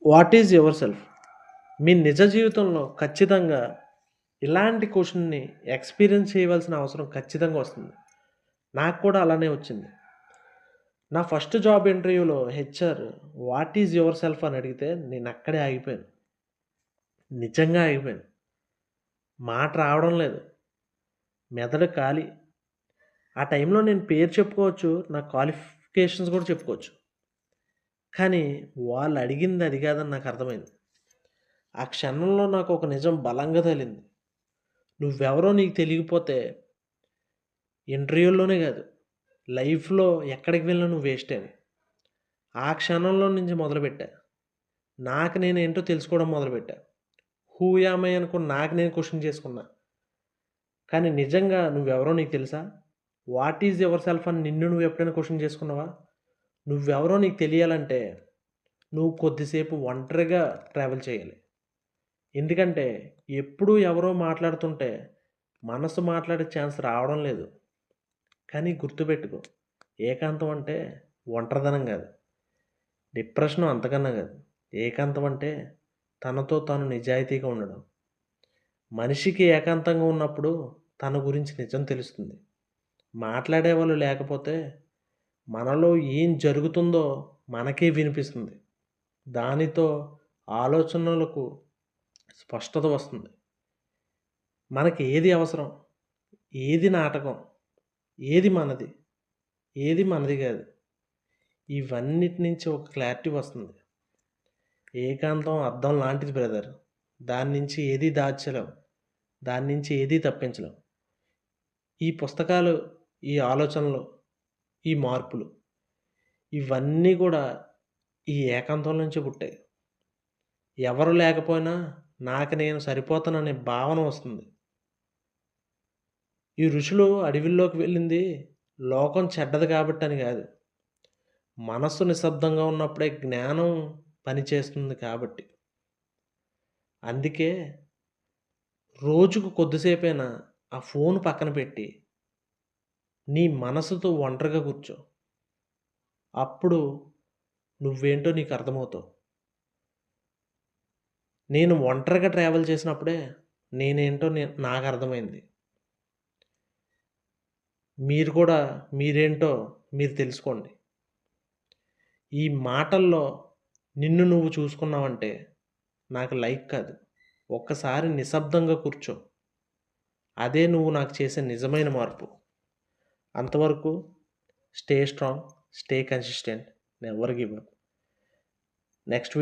What is your self? మీ నిజ జీవితంలో ఖచ్చితంగా ఇలాంటి క్వెషన్‌ని ఎక్స్‌పీరియన్స్ చేయవలసిన అవసరం ఖచ్చితంగా వస్తుంది. నాకు కూడా అలానే వచ్చింది. నా ఫస్ట్ జాబ్ ఇంటర్వ్యూలో HR what is your self అని అడిగితే నేనక్కడే ఆగిపోయాను. నిజంగా ఆగిపోయాను. మాట రావడం లేదు. మెదడు ఖాళీ. ఆ టైంలో నేను పేరు చెప్పుకోవచ్చు. నా క్వాలిఫికేషన్స్ కూడా చెప్పుకోవచ్చు. కానీ వాళ్ళు అడిగింది అది కాదని నాకు అర్థమైంది. ఆ క్షణంలో నాకు ఒక నిజం బలంగా తగిలింది. నువ్వెవరో నీకు తెలియకపోతే ఇంటర్వ్యూల్లోనే కాదు, లైఫ్‌లో ఎక్కడికి వెళ్ళినా నువ్వు వేస్టే అని. ఆ క్షణంలో నుంచి మొదలుపెట్టా. నాకు నేనేంటో తెలుసుకోవడం మొదలుపెట్టా. హూ యామ్ ఐ అనుకుని నాకు నేను క్వెషన్ చేసుకున్నా. కానీ నిజంగా నువ్వెవరో నీకు తెలుసా? వాట్ ఈజ్ యువర్ సెల్ఫ్ అని నిన్ను నువ్వు ఎప్పుడైనా క్వెషన్ చేసుకున్నావా? నువ్వెవరో నీకు తెలియాలంటే నువ్వు కొద్దిసేపు ఒంటరిగా ట్రావెల్ చేయాలి. ఎందుకంటే ఎప్పుడూ ఎవరో మాట్లాడుతుంటే మనసు మాట్లాడే ఛాన్స్ రావడం లేదు. కానీ గుర్తుపెట్టుకో, ఏకాంతం అంటే ఒంటరితనం కాదు. డిప్రెషను అంతకన్నా కాదు. ఏకాంతం అంటే తనతో తాను నిజాయితీగా ఉండడం. మనిషికి ఏకాంతంగా ఉన్నప్పుడు తన గురించి నిజం తెలుస్తుంది. మాట్లాడేవాళ్ళు లేకపోతే మనలో ఏం జరుగుతుందో మనకే వినిపిస్తుంది. దానితో ఆలోచనలకు స్పష్టత వస్తుంది. మనకి ఏది అవసరం? ఏది నాటకం? ఏది మనది? ఏది మనది కాదు? ఇవన్నిటి నుంచి ఒక క్లారిటీ వస్తుంది. ఏకాంతం అద్దం లాంటిది బ్రదర్. దాని నుంచి ఏది దాచలేం. దాని నుంచి ఏది తప్పించలేం. ఈ పుస్తకాలు, ఈ ఆలోచనలు, ఈ మార్పులు ఇవన్నీ కూడా ఈ ఏకాంతం నుంచే పుట్టాయి. ఎవరు లేకపోయినా నాకు నేను సరిపోతాననే భావన వస్తుంది. ఈ ఋషులు అడవిల్లోకి వెళ్ళింది లోకం చెడ్డది కాబట్టని కాదు. మనస్సు నిశ్శబ్దంగా ఉన్నప్పుడే జ్ఞానం పనిచేస్తుంది కాబట్టి. అందుకే రోజుకు కొద్దిసేపైనా ఆ ఫోను పక్కన పెట్టి, నీ మనసుతో ఒంటరిగా కూర్చో. అప్పుడు నువ్వేంటో నీకు అర్థమవుతావు. నేను ఒంటరిగా ట్రావెల్ చేసినప్పుడే నేనేంటో నాకు అర్థమైంది. మీరు కూడా మీరేంటో మీరు తెలుసుకోండి. ఈ మాటల్లో నిన్ను నువ్వు చూసుకున్నావంటే నాకు లైక్ కాదు. ఒక్కసారి నిశ్శబ్దంగా కూర్చో. అదే నువ్వు నాకు చేసే నిజమైన మార్పు. అంతవరకు stay strong, stay consistent, never give up. Next